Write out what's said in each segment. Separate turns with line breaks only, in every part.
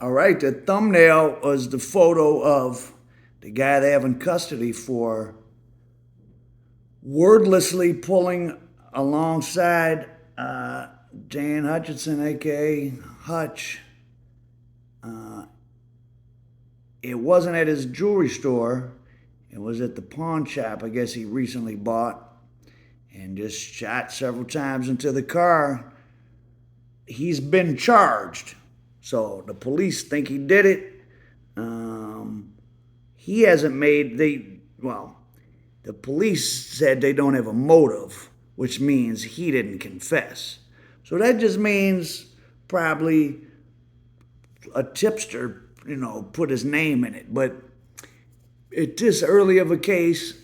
All right, the thumbnail was the photo of the guy they have in custody for wordlessly pulling alongside Dan Hutchinson, aka Hutch. It wasn't at his jewelry store. It was at the pawn shop, I guess he recently bought, and just shot several times into the car. He's been charged. So the police think he did it. He hasn't made, the police said they don't have a motive, which means he didn't confess. So that just means probably a tipster, put his name in it. But at this early of a case,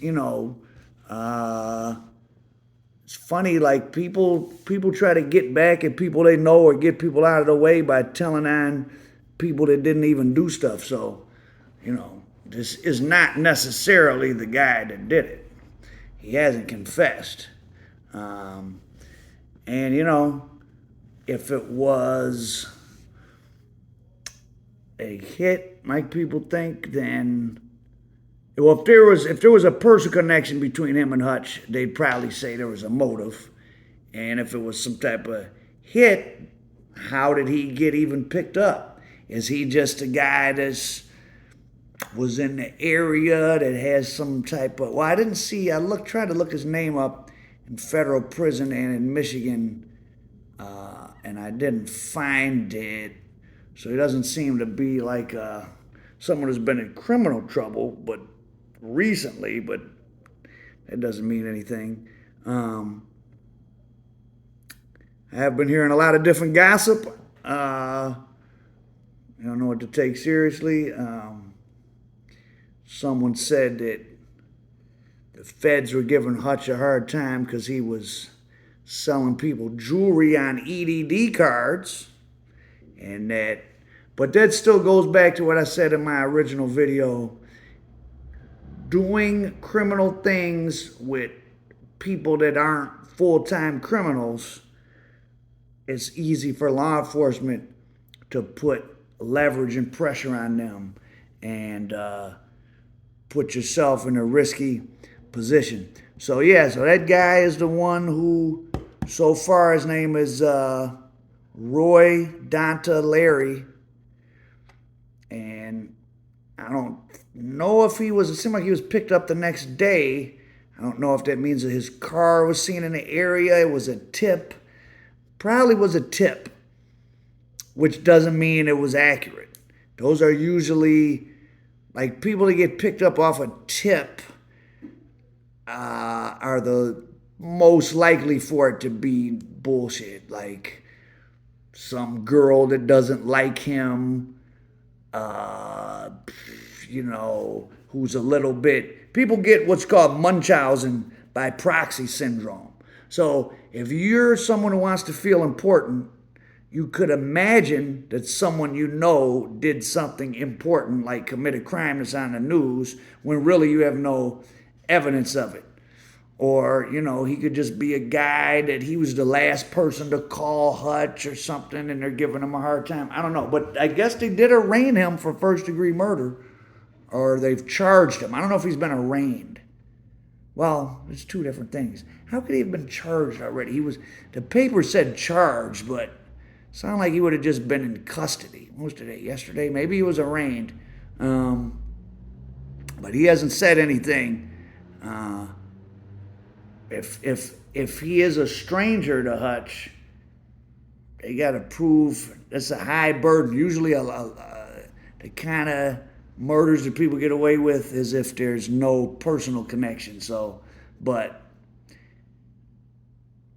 it's funny, like people try to get back at people they know or get people out of the way by telling on people that didn't even do stuff. So, this is not necessarily the guy that did it. He hasn't confessed. And, if it was a hit, like people think, then well, if there was a personal connection between him and Hutch, they'd probably say there was a motive. And if it was some type of hit, how did he get even picked up? Is he just a guy that was in the area that has some type of? Well, I didn't see. Tried to look his name up in federal prison and in Michigan, and I didn't find it. So he doesn't seem to be like someone who's been in criminal trouble, but recently, but that doesn't mean anything. I have been hearing a lot of different gossip. I don't know what to take seriously. Someone said that the feds were giving Hutch a hard time because he was selling people jewelry on EDD cards, but that still goes back to what I said in my original video. Doing criminal things with people that aren't full-time criminals, it's easy for law enforcement to put leverage and pressure on them and put yourself in a risky position. So that guy is the one who, so far, his name is Roy Donta Larry, and I don't know if it seemed like he was picked up the next day. I don't know if that means that his car was seen in the area. It was a tip. Probably was a tip, which doesn't mean it was accurate. Those are usually, like, people that get picked up off a tip are the most likely for it to be bullshit. Like some girl that doesn't like him, who's a little bit, people get what's called Munchausen by proxy syndrome. So if you're someone who wants to feel important, you could imagine that someone did something important, like commit a crime that's on the news, when really you have no evidence of it. Or, he could just be a guy that he was the last person to call Hutch or something, and they're giving him a hard time. I don't know. But I guess they did arraign him for first-degree murder, or they've charged him. I don't know if he's been arraigned. Well, it's two different things. How could he have been charged already? The paper said charged, but it sounded like he would have just been in custody. What was today? Yesterday? Maybe he was arraigned. But he hasn't said anything. If he is a stranger to Hutch, they got to prove that's a high burden. Usually, the kind of murders that people get away with is if there's no personal connection. So, but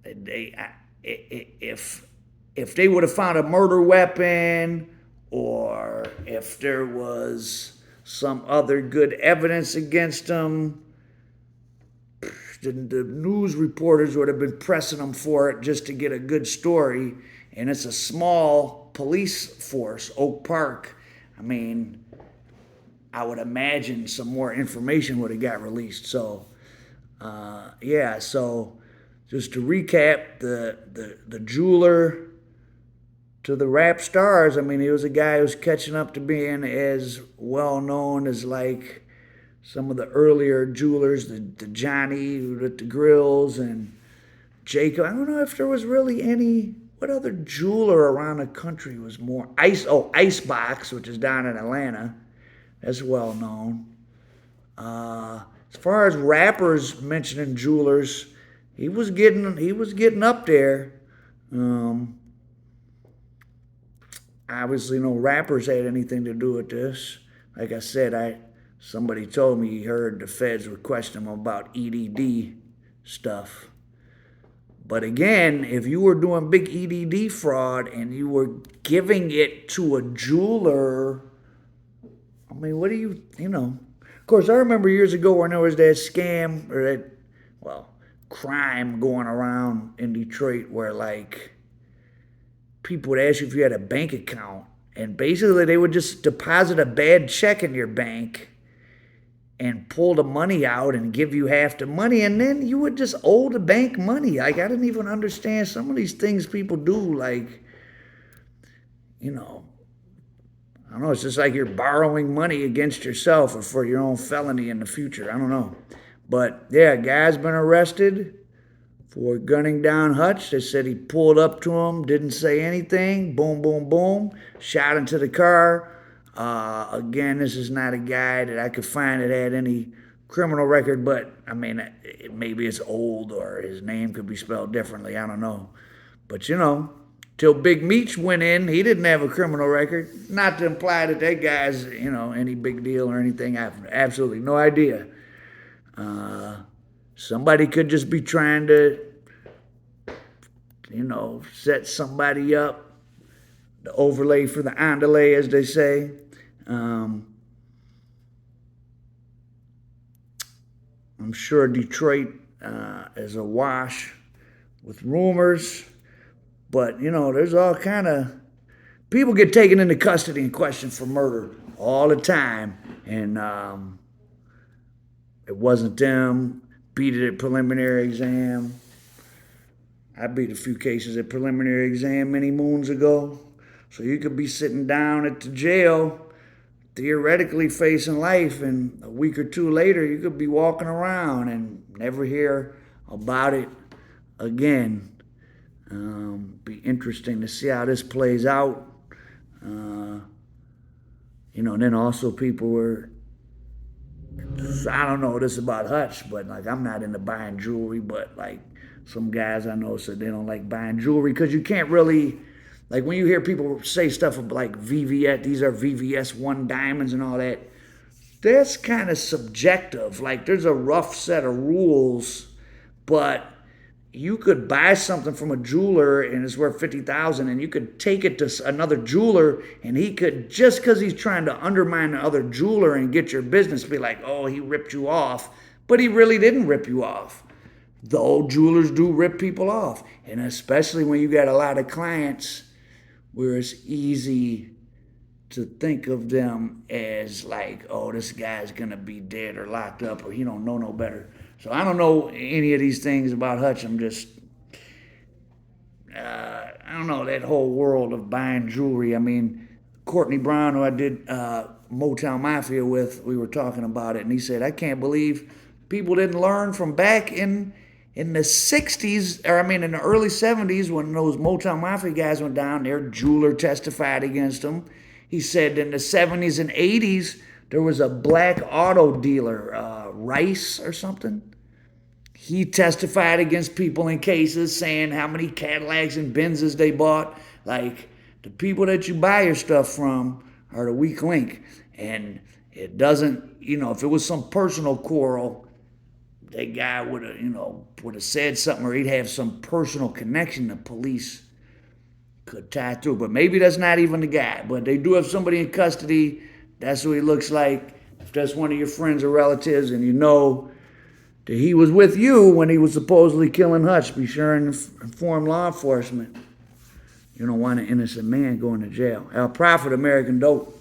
if they would have found a murder weapon, or if there was some other good evidence against him, the news reporters would have been pressing them for it just to get a good story. And it's a small police force, Oak Park. I mean, I would imagine some more information would have got released. So, so just to recap, the jeweler to the rap stars. I mean, he was a guy who was catching up to being as well known as like some of the earlier jewelers, the Johnny with the grills and Jacob. I don't know if there was really any. What other jeweler around the country was more Icebox, which is down in Atlanta. That's well known. As far as rappers mentioning jewelers, he was getting up there. Um, Obviously, no rappers had anything to do with this. Like I said, somebody told me he heard the feds were questioning him about EDD stuff. But again, if you were doing big EDD fraud and you were giving it to a jeweler, I mean, what do you. Of course, I remember years ago when there was that scam or that, crime going around in Detroit where, like, people would ask you if you had a bank account. And basically, they would just deposit a bad check in your bank and pull the money out and give you half the money, and then you would just owe the bank money. Like, I didn't even understand some of these things people do. Like, I don't know, it's just like you're borrowing money against yourself or for your own felony in the future. I don't know. But, yeah, guy's been arrested for gunning down Hutch. They said he pulled up to him, didn't say anything, boom, boom, boom, shot into the car. Again, this is not a guy that I could find that had any criminal record, but, I mean, maybe it's old or his name could be spelled differently. I don't know. But, till Big Meech went in, he didn't have a criminal record. Not to imply that that guy's, any big deal or anything. I have absolutely no idea. Somebody could just be trying to, set somebody up, the overlay for the underlay, as they say. I'm sure Detroit is awash with rumors, but, there's all kind of, people get taken into custody and questioned for murder all the time, and it wasn't them. Beat it at preliminary exam. I beat a few cases at preliminary exam many moons ago. So you could be sitting down at the jail, theoretically facing life, and a week or two later you could be walking around and never hear about it again. Be interesting to see how this plays out. And then also people were, I don't know this about Hutch, but like I'm not into buying jewelry, but like some guys I know said they don't like buying jewelry because you can't really, like when you hear people say stuff like VVS, these are VVS 1 diamonds and all that, that's kind of subjective. Like there's a rough set of rules, but you could buy something from a jeweler and it's worth $50,000, and you could take it to another jeweler, and he could, just because he's trying to undermine the other jeweler and get your business, be like, oh, he ripped you off, but he really didn't rip you off. The old jewelers do rip people off, and especially when you got a lot of clients where it's easy to think of them as like, oh, this guy's gonna be dead or locked up, or he don't know no better. So I don't know any of these things about Hutch. I'm just, I don't know, that whole world of buying jewelry. I mean, Courtney Brown, who I did Motown Mafia with, we were talking about it, and he said, I can't believe people didn't learn from back in the 60s, or I mean in the early 70s when those Motown Mafia guys went down, their jeweler testified against them. He said in the 70s and 80s, there was a black auto dealer, Rice or something. He testified against people in cases saying how many Cadillacs and Benzes they bought. Like, the people that you buy your stuff from are the weak link. And it doesn't, if it was some personal quarrel, that guy would have said something, or he'd have some personal connection the police could tie through. But maybe that's not even the guy. But they do have somebody in custody. That's who he looks like. If that's one of your friends or relatives and you know that he was with you when he was supposedly killing Hutch, be sure and inform law enforcement. You don't want an innocent man going to jail. Al Prophet, American Dope.